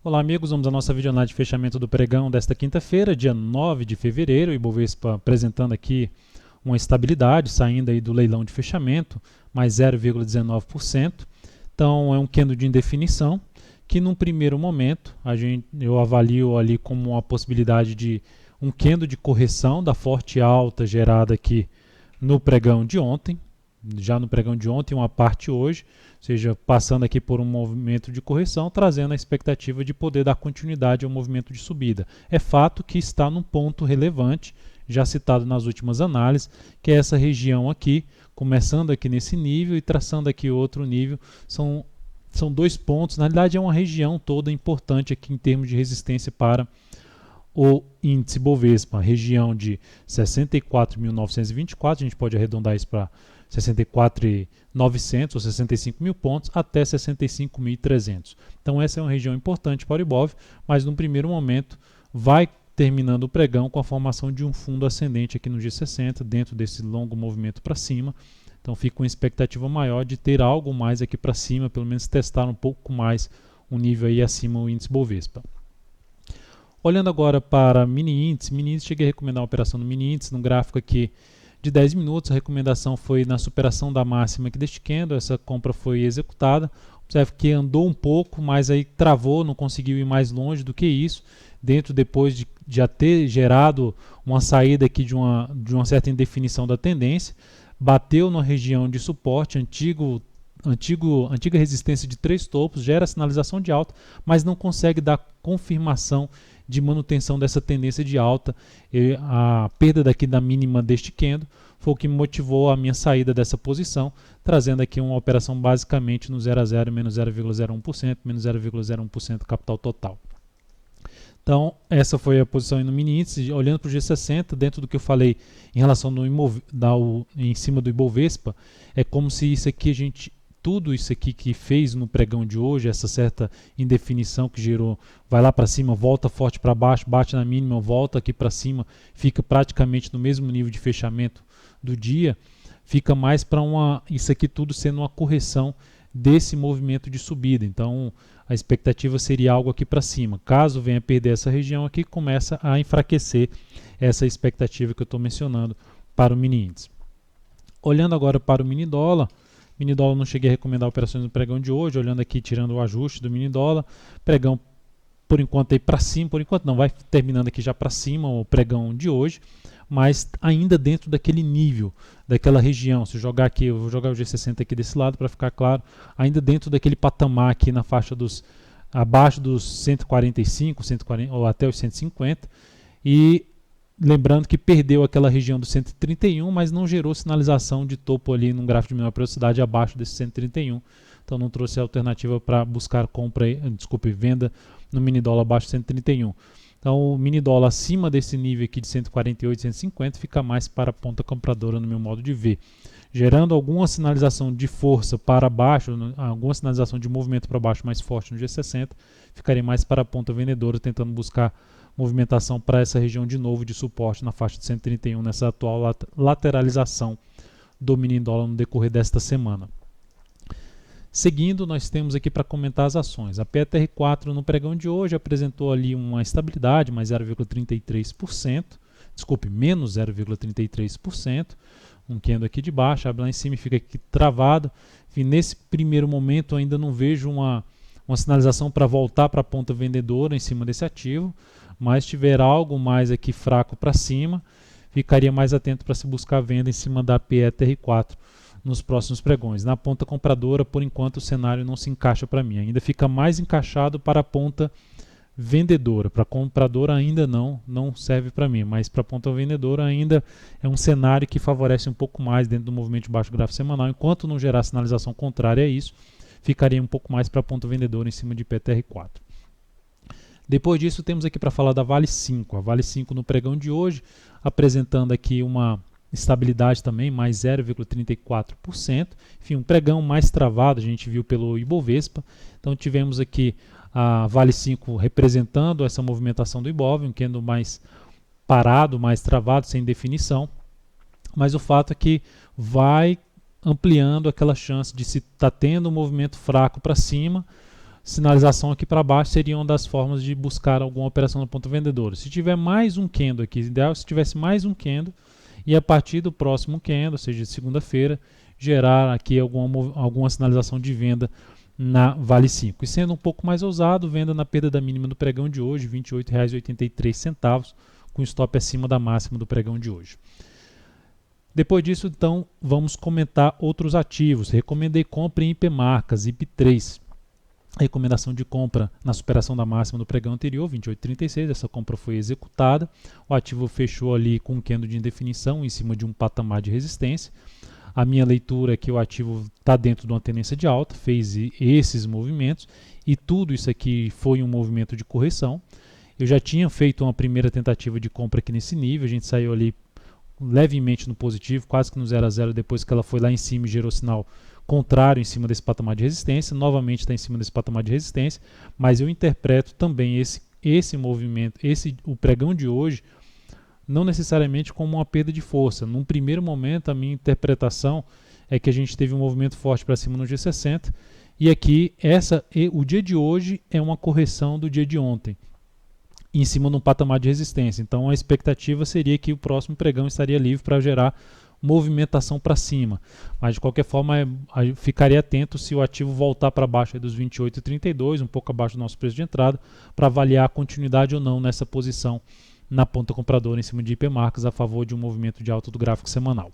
Olá amigos, vamos à nossa videoanálise de fechamento do pregão desta quinta-feira, dia 9 de fevereiro, o Ibovespa apresentando aqui uma estabilidade, saindo aí do leilão de fechamento, mais 0,19%. Então é um candle de indefinição, que num primeiro momento eu avalio ali como uma possibilidade de um candle de correção da forte alta gerada aqui no pregão de ontem, já no pregão de ontem, uma parte hoje, ou seja, passando aqui por um movimento de correção, trazendo a expectativa de poder dar continuidade ao movimento de subida. É fato que está num ponto relevante, já citado nas últimas análises, que é essa região aqui, começando aqui nesse nível e traçando aqui outro nível, são dois pontos, na realidade é uma região toda importante aqui em termos de resistência para o índice Bovespa, região de 64.924, a gente pode arredondar isso para 64.900 ou 65 mil pontos até 65.300. Então essa é uma região importante para o Ibov, mas num primeiro momento vai terminando o pregão com a formação de um fundo ascendente aqui no G60, dentro desse longo movimento para cima. Então fica uma expectativa maior de ter algo mais aqui para cima, pelo menos testar um pouco mais um nível aí acima o índice Bovespa. Olhando agora para mini índice, cheguei a recomendar uma operação no mini índice, no gráfico aqui de 10 minutos, a recomendação foi na superação da máxima aqui deste candle, essa compra foi executada, observe que andou um pouco, mas aí travou, não conseguiu ir mais longe do que isso, depois de já ter gerado uma saída aqui de uma certa indefinição da tendência, bateu na região de suporte, antiga resistência de 3 topos, gera sinalização de alta, mas não consegue dar confirmação de manutenção dessa tendência de alta. A perda daqui da mínima deste candle foi o que motivou a minha saída dessa posição, trazendo aqui uma operação basicamente no 0 a 0, menos 0,01%, menos 0,01% capital total. Então, essa foi a posição no mini índice. Olhando para o G60, dentro do que eu falei em relação em cima do Ibovespa, é como se isso aqui tudo isso aqui que fez no pregão de hoje, essa certa indefinição que gerou, vai lá para cima, volta forte para baixo, bate na mínima, volta aqui para cima, fica praticamente no mesmo nível de fechamento do dia, fica mais para isso aqui tudo sendo uma correção desse movimento de subida. Então a expectativa seria algo aqui para cima. Caso venha perder essa região aqui, começa a enfraquecer essa expectativa que eu estou mencionando para o mini índice. Olhando agora para o mini dólar não cheguei a recomendar operações no pregão de hoje, olhando aqui, tirando o ajuste do mini dólar, pregão por enquanto aí para cima, por enquanto não, vai terminando aqui já para cima o pregão de hoje, mas ainda dentro daquele nível, daquela região. Se eu jogar aqui, eu vou jogar o G60 aqui desse lado para ficar claro, ainda dentro daquele patamar aqui na faixa abaixo dos 145, 140 ou até os 150, e lembrando que perdeu aquela região do 131, mas não gerou sinalização de topo ali num gráfico de menor velocidade abaixo desse 131. Então não trouxe alternativa para buscar venda no mini dólar abaixo de 131. Então o mini dólar acima desse nível aqui de 148, 150 fica mais para a ponta compradora no meu modo de ver. Gerando alguma sinalização de força para baixo, alguma sinalização de movimento para baixo mais forte no G60, ficaria mais para a ponta vendedora, tentando buscar movimentação para essa região de novo de suporte na faixa de 131, nessa atual lateralização do mini dólar no decorrer desta semana. Seguindo, nós temos aqui para comentar as ações. A PETR4 no pregão de hoje apresentou ali uma estabilidade, mais 0,33%, menos 0,33%, um candle aqui de baixo, abre lá em cima e fica aqui travado. Enfim, nesse primeiro momento ainda não vejo uma sinalização para voltar para a ponta vendedora em cima desse ativo, mas se tiver algo mais aqui fraco para cima, ficaria mais atento para se buscar venda em cima da PETR4 nos próximos pregões. Na ponta compradora, por enquanto, o cenário não se encaixa para mim, ainda fica mais encaixado para a ponta vendedora. Para a compradora ainda não serve para mim, mas para a ponta vendedora ainda é um cenário que favorece um pouco mais dentro do movimento de baixo gráfico semanal. Enquanto não gerar sinalização contrária a isso, ficaria um pouco mais para a ponta vendedora em cima de PETR4. Depois disso, temos aqui para falar da Vale 5. A Vale 5 no pregão de hoje, apresentando aqui uma estabilidade também, mais 0,34%. Enfim, um pregão mais travado, a gente viu pelo Ibovespa. Então tivemos aqui a Vale 5 representando essa movimentação do Ibov, um candle mais parado, mais travado, sem definição. Mas o fato é que vai ampliando aquela chance de se estar tendo um movimento fraco para cima, sinalização aqui para baixo seria uma das formas de buscar alguma operação na ponta vendedora. Se tiver mais um candle aqui, ideal se tivesse mais um candle e a partir do próximo candle, ou seja, segunda-feira, gerar aqui alguma sinalização de venda na Vale 5. E sendo um pouco mais ousado, venda na perda da mínima do pregão de hoje, R$ 28,83, com stop acima da máxima do pregão de hoje. Depois disso, então, vamos comentar outros ativos. Recomendei compra em IP Marcas, IP3. Recomendação de compra na superação da máxima do pregão anterior, 28,36. Essa compra foi executada. O ativo fechou ali com um candle de indefinição em cima de um patamar de resistência. A minha leitura é que o ativo está dentro de uma tendência de alta, fez esses movimentos e tudo isso aqui foi um movimento de correção. Eu já tinha feito uma primeira tentativa de compra aqui nesse nível, a gente saiu ali levemente no positivo, quase que no 0 a 0 depois que ela foi lá em cima e gerou sinal contrário em cima desse patamar de resistência. Novamente está em cima desse patamar de resistência, mas eu interpreto também esse movimento, o pregão de hoje, não necessariamente como uma perda de força. Num primeiro momento, a minha interpretação é que a gente teve um movimento forte para cima no G60 e aqui o dia de hoje é uma correção do dia de ontem, em cima de um patamar de resistência. Então a expectativa seria que o próximo pregão estaria livre para gerar movimentação para cima. Mas de qualquer forma, ficaria atento se o ativo voltar para baixo dos 28,32, um pouco abaixo do nosso preço de entrada, para avaliar a continuidade ou não nessa posição na ponta compradora em cima de IP Marcas a favor de um movimento de alta do gráfico semanal.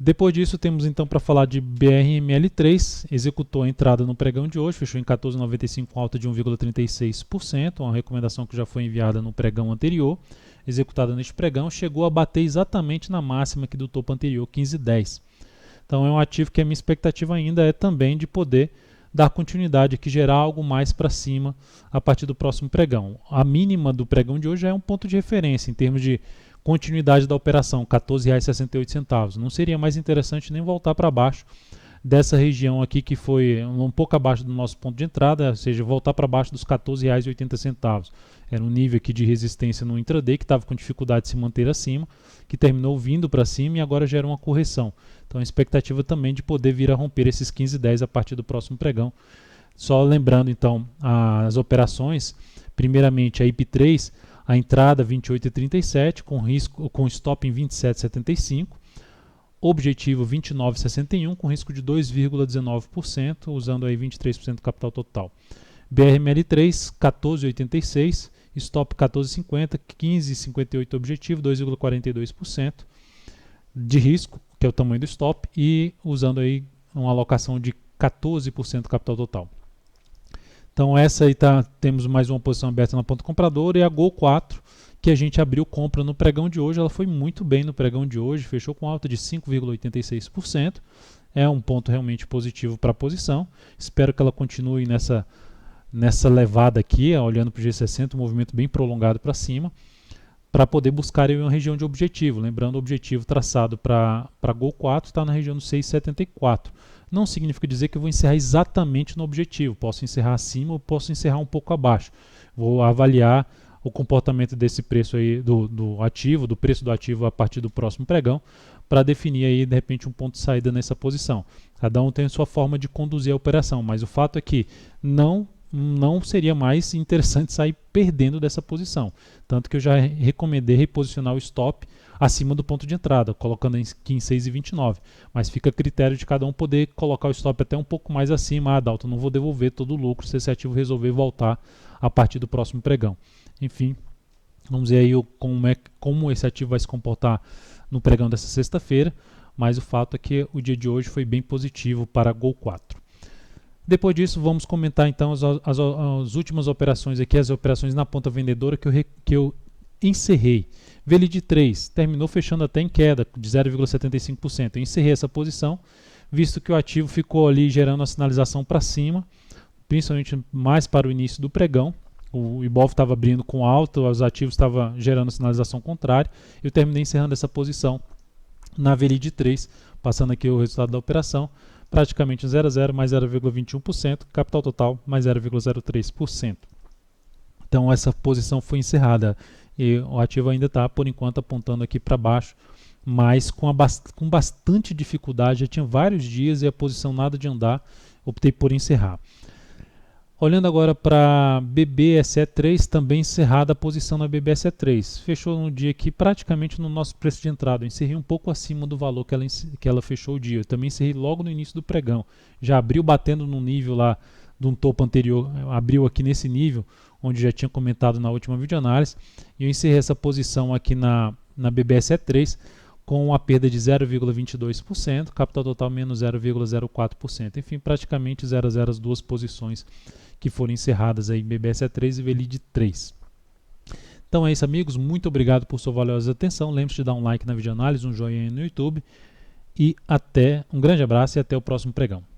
Depois disso, temos então para falar de BRML3, executou a entrada no pregão de hoje, fechou em 14,95 com alta de 1,36%, uma recomendação que já foi enviada no pregão anterior, executada neste pregão, chegou a bater exatamente na máxima aqui do topo anterior, 15,10. Então é um ativo que a minha expectativa ainda é também de poder dar continuidade aqui, gerar algo mais para cima a partir do próximo pregão. A mínima do pregão de hoje é um ponto de referência em termos de continuidade da operação, R$ 14,68. Não seria mais interessante nem voltar para baixo dessa região aqui que foi um pouco abaixo do nosso ponto de entrada, ou seja, voltar para baixo dos R$ 14,80. Era um nível aqui de resistência no intraday que estava com dificuldade de se manter acima, que terminou vindo para cima e agora gera uma correção. Então a expectativa também de poder vir a romper esses 15,10 a partir do próximo pregão. Só lembrando então as operações, primeiramente a IP3, a entrada 28,37 com stop em 27,75, objetivo 29,61 com risco de 2,19%, usando aí 23% do capital total. BRML3 14,86, stop 14,50, 15,58 objetivo, 2,42% de risco, que é o tamanho do stop, e usando aí uma alocação de 14% do capital total. Então essa aí temos mais uma posição aberta na ponta compradora, e a Gol 4, que a gente abriu compra no pregão de hoje, ela foi muito bem no pregão de hoje, fechou com alta de 5,86%, é um ponto realmente positivo para a posição, espero que ela continue nessa levada aqui, olhando para o G60, um movimento bem prolongado para cima, para poder buscar uma região de objetivo. Lembrando, o objetivo traçado para Gol 4 está na região do 6,74. Não significa dizer que eu vou encerrar exatamente no objetivo, posso encerrar acima ou posso encerrar um pouco abaixo. Vou avaliar o comportamento desse preço aí do ativo, do preço do ativo a partir do próximo pregão, para definir aí de repente um ponto de saída nessa posição. Cada um tem a sua forma de conduzir a operação, mas o fato é que não seria mais interessante sair perdendo dessa posição. Tanto que eu já recomendei reposicionar o stop acima do ponto de entrada, colocando aqui em 6,29. Mas fica a critério de cada um poder colocar o stop até um pouco mais acima. Dalton, não vou devolver todo o lucro se esse ativo resolver voltar a partir do próximo pregão. Enfim, vamos ver aí como esse ativo vai se comportar no pregão dessa sexta-feira. Mas o fato é que o dia de hoje foi bem positivo para a Gol 4. Depois disso, vamos comentar então as últimas operações aqui, as operações na ponta vendedora que eu encerrei. VLID 3 terminou fechando até em queda de 0,75%. Eu encerrei essa posição, visto que o ativo ficou ali gerando a sinalização para cima, principalmente mais para o início do pregão. O Ibov estava abrindo com alta, os ativos estavam gerando sinalização contrária. Eu terminei encerrando essa posição na VLID 3, passando aqui o resultado da operação. Praticamente 0 a 0 mais 0,21%, capital total mais 0,03%. Então essa posição foi encerrada e o ativo ainda está, por enquanto, apontando aqui para baixo, mas com bastante dificuldade, já tinha vários dias e a posição nada de andar, optei por encerrar. Olhando agora para BBSE3, também encerrada a posição na BBSE3. Fechou no dia aqui praticamente no nosso preço de entrada. Eu encerrei um pouco acima do valor que ela fechou o dia. Eu também encerrei logo no início do pregão. Já abriu batendo no nível lá de um topo anterior, abriu aqui nesse nível, onde já tinha comentado na última videoanálise. E eu encerrei essa posição aqui na BBSE3 com uma perda de 0,22%, capital total menos 0,04%. Enfim, praticamente 0 a 0 as duas posições que foram encerradas aí, BBSE3 e VLID 3. Então é isso, amigos. Muito obrigado por sua valiosa atenção. Lembre-se de dar um like na videoanálise, um joinha no YouTube. E um grande abraço e até o próximo pregão.